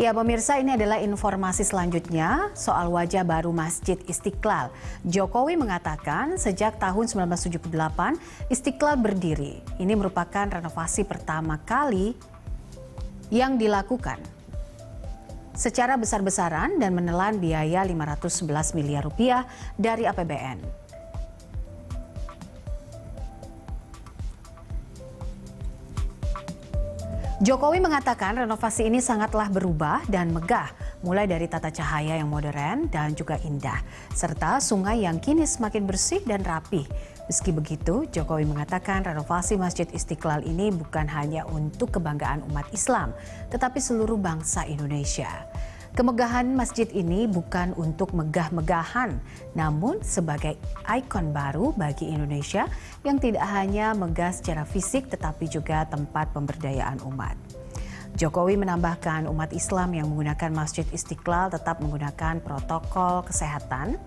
Ya pemirsa, ini adalah informasi selanjutnya soal wajah baru Masjid Istiqlal. Jokowi mengatakan sejak tahun 1978 Istiqlal berdiri. Ini merupakan renovasi pertama kali yang dilakukan secara besar-besaran dan menelan biaya 511 miliar rupiah dari APBN. Jokowi mengatakan renovasi ini sangatlah berubah dan megah, mulai dari tata cahaya yang modern dan juga indah, serta sungai yang kini semakin bersih dan rapih. Meski begitu, Jokowi mengatakan renovasi Masjid Istiqlal ini bukan hanya untuk kebanggaan umat Islam, tetapi seluruh bangsa Indonesia. Kemegahan masjid ini bukan untuk megah-megahan, namun sebagai ikon baru bagi Indonesia yang tidak hanya megah secara fisik tetapi juga tempat pemberdayaan umat. Jokowi menambahkan umat Islam yang menggunakan Masjid Istiqlal tetap menggunakan protokol kesehatan.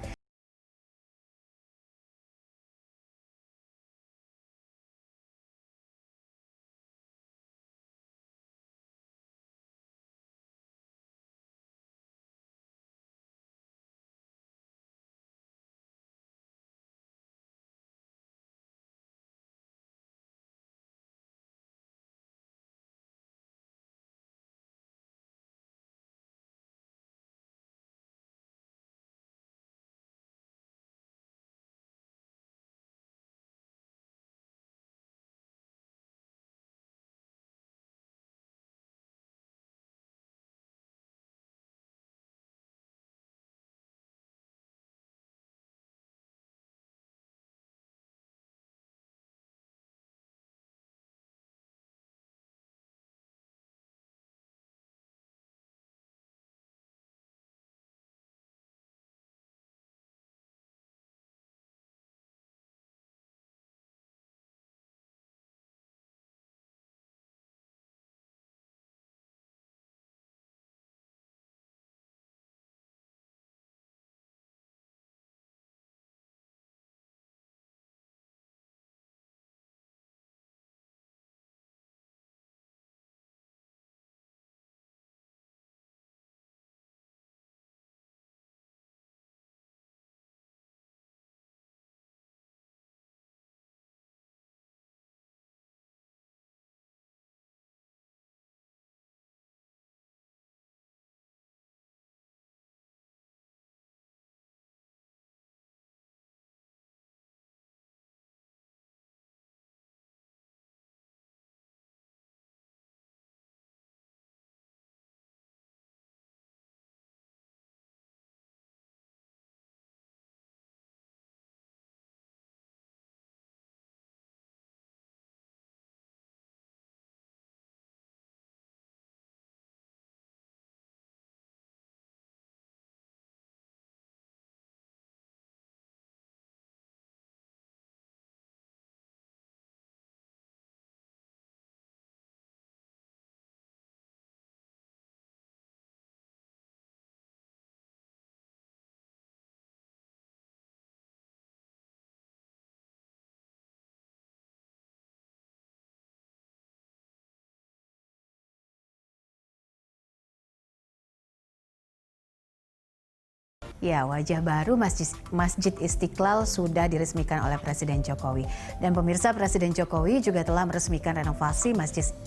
Ya, wajah baru Masjid Istiqlal sudah diresmikan oleh Presiden Jokowi. Dan pemirsa, Presiden Jokowi juga telah meresmikan renovasi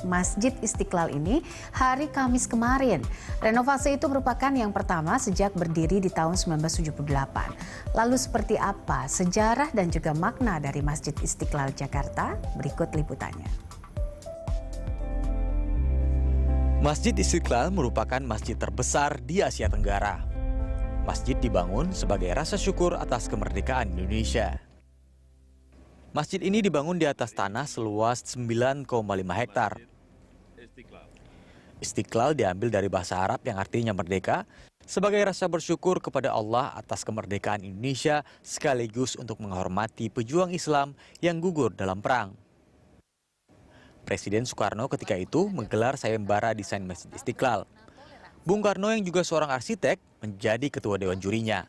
Masjid Istiqlal ini hari Kamis kemarin. Renovasi itu merupakan yang pertama sejak berdiri di tahun 1978. Lalu seperti apa sejarah dan juga makna dari Masjid Istiqlal Jakarta? Berikut liputannya. Masjid Istiqlal merupakan masjid terbesar di Asia Tenggara. Masjid dibangun sebagai rasa syukur atas kemerdekaan Indonesia. Masjid ini dibangun di atas tanah seluas 9,5 hektar. Istiqlal diambil dari bahasa Arab yang artinya merdeka, sebagai rasa bersyukur kepada Allah atas kemerdekaan Indonesia sekaligus untuk menghormati pejuang Islam yang gugur dalam perang. Presiden Soekarno ketika itu menggelar sayembara desain Masjid Istiqlal. Bung Karno yang juga seorang arsitek menjadi ketua dewan jurinya.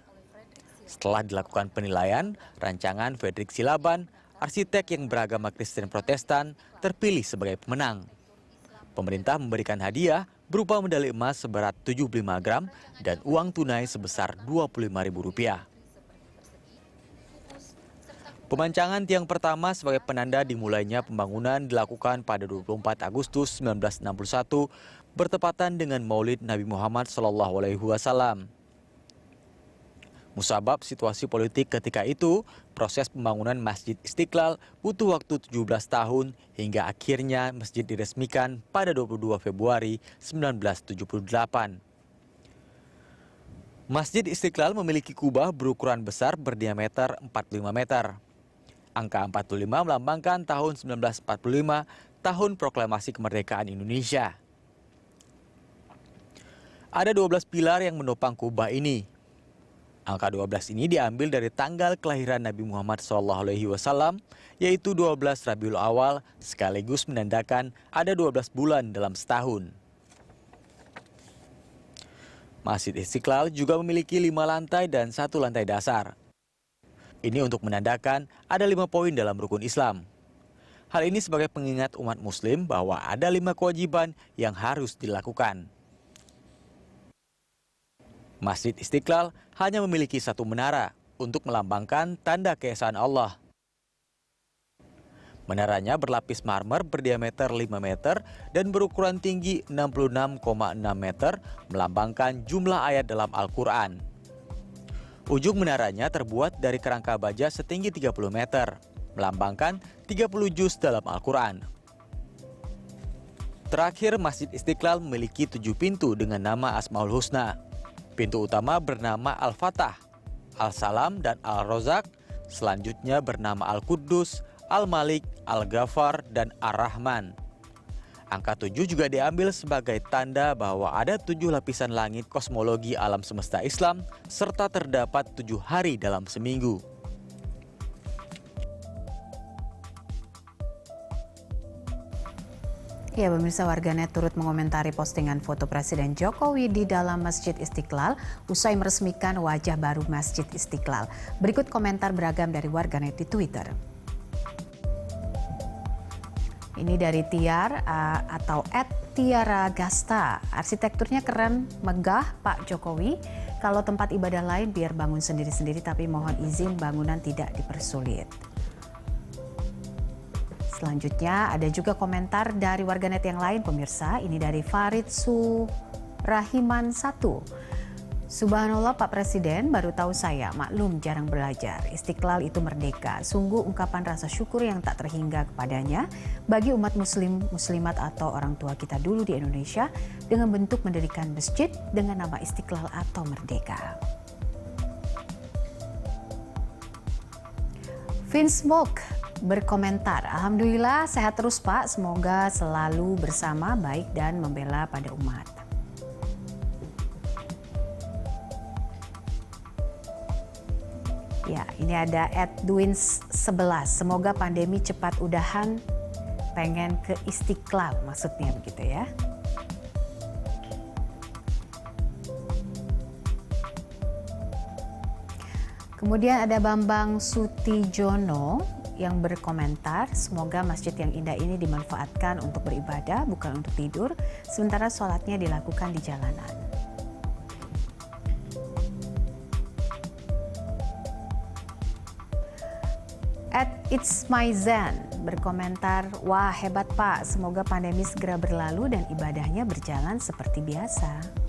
Setelah dilakukan penilaian, rancangan Fredrik Silaban, arsitek yang beragama Kristen Protestan, terpilih sebagai pemenang. Pemerintah memberikan hadiah berupa medali emas seberat 75 gram dan uang tunai sebesar Rp25.000. Pemancangan tiang pertama sebagai penanda dimulainya pembangunan dilakukan pada 24 Agustus 1961 bertepatan dengan Maulid Nabi Muhammad SAW. Musabab situasi politik ketika itu, proses pembangunan Masjid Istiqlal butuh waktu 17 tahun hingga akhirnya masjid diresmikan pada 22 Februari 1978. Masjid Istiqlal memiliki kubah berukuran besar berdiameter 45 meter. Angka 45 melambangkan tahun 1945, tahun proklamasi kemerdekaan Indonesia. Ada 12 pilar yang menopang kubah ini. Angka 12 ini diambil dari tanggal kelahiran Nabi Muhammad SAW, yaitu 12 Rabiul Awal, sekaligus menandakan ada 12 bulan dalam setahun. Masjid Istiqlal juga memiliki 5 lantai dan 1 lantai dasar. Ini untuk menandakan ada 5 poin dalam rukun Islam. Hal ini sebagai pengingat umat muslim bahwa ada 5 kewajiban yang harus dilakukan. Masjid Istiqlal hanya memiliki 1 menara untuk melambangkan tanda keesaan Allah. Menaranya berlapis marmer berdiameter 5 meter dan berukuran tinggi 66,6 meter, melambangkan jumlah ayat dalam Al-Quran. Ujung menaranya terbuat dari kerangka baja setinggi 30 meter, melambangkan 30 juz dalam Al-Quran. Terakhir, Masjid Istiqlal memiliki 7 pintu dengan nama Asmaul Husna. Pintu utama bernama Al-Fatah, Al-Salam, dan Al-Rozak. Selanjutnya bernama Al-Quddus, Al-Malik, Al-Ghafar, dan Ar-Rahman. Angka 7 juga diambil sebagai tanda bahwa ada 7 lapisan langit kosmologi alam semesta Islam, serta terdapat 7 hari dalam seminggu. Ya, pemirsa, warganet turut mengomentari postingan foto Presiden Jokowi di dalam Masjid Istiqlal usai meresmikan wajah baru Masjid Istiqlal. Berikut komentar beragam dari warganet di Twitter. Ini dari Tiar atau @tiaragasta. Arsitekturnya keren, megah Pak Jokowi. Kalau tempat ibadah lain biar bangun sendiri-sendiri, tapi mohon izin bangunan tidak dipersulit. Selanjutnya ada juga komentar dari warganet yang lain, pemirsa. Ini dari Farid Surahiman 1. Subhanallah Pak Presiden, baru tahu saya, maklum jarang belajar. Istiqlal itu merdeka. Sungguh ungkapan rasa syukur yang tak terhingga kepadanya bagi umat muslimat atau orang tua kita dulu di Indonesia dengan bentuk mendirikan masjid dengan nama Istiqlal atau Merdeka. Vinsmoke berkomentar, alhamdulillah sehat terus Pak, semoga selalu bersama baik dan membela pada umat. Ya, ini ada @duins11, semoga pandemi cepat udahan, pengen ke Istiqlal maksudnya begitu ya. Kemudian ada Bambang Sutijono yang berkomentar, semoga masjid yang indah ini dimanfaatkan untuk beribadah, bukan untuk tidur, sementara sholatnya dilakukan di jalanan. @itsmyzen berkomentar, wah hebat Pak, semoga pandemi segera berlalu dan ibadahnya berjalan seperti biasa.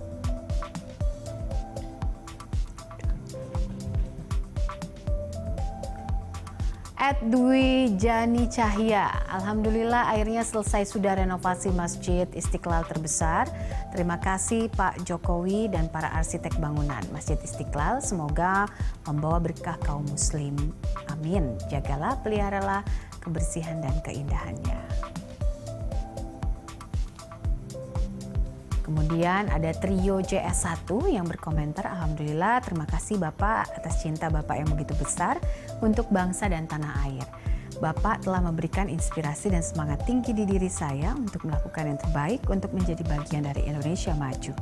Dwi Jani Cahya, alhamdulillah akhirnya selesai sudah renovasi Masjid Istiqlal terbesar. Terima kasih Pak Jokowi dan para arsitek bangunan Masjid Istiqlal. Semoga membawa berkah kaum muslim. Amin. Jagalah, peliharalah kebersihan dan keindahannya. Kemudian ada trio JS1 yang berkomentar, alhamdulillah terima kasih Bapak atas cinta Bapak yang begitu besar untuk bangsa dan tanah air. Bapak telah memberikan inspirasi dan semangat tinggi di diri saya untuk melakukan yang terbaik untuk menjadi bagian dari Indonesia maju.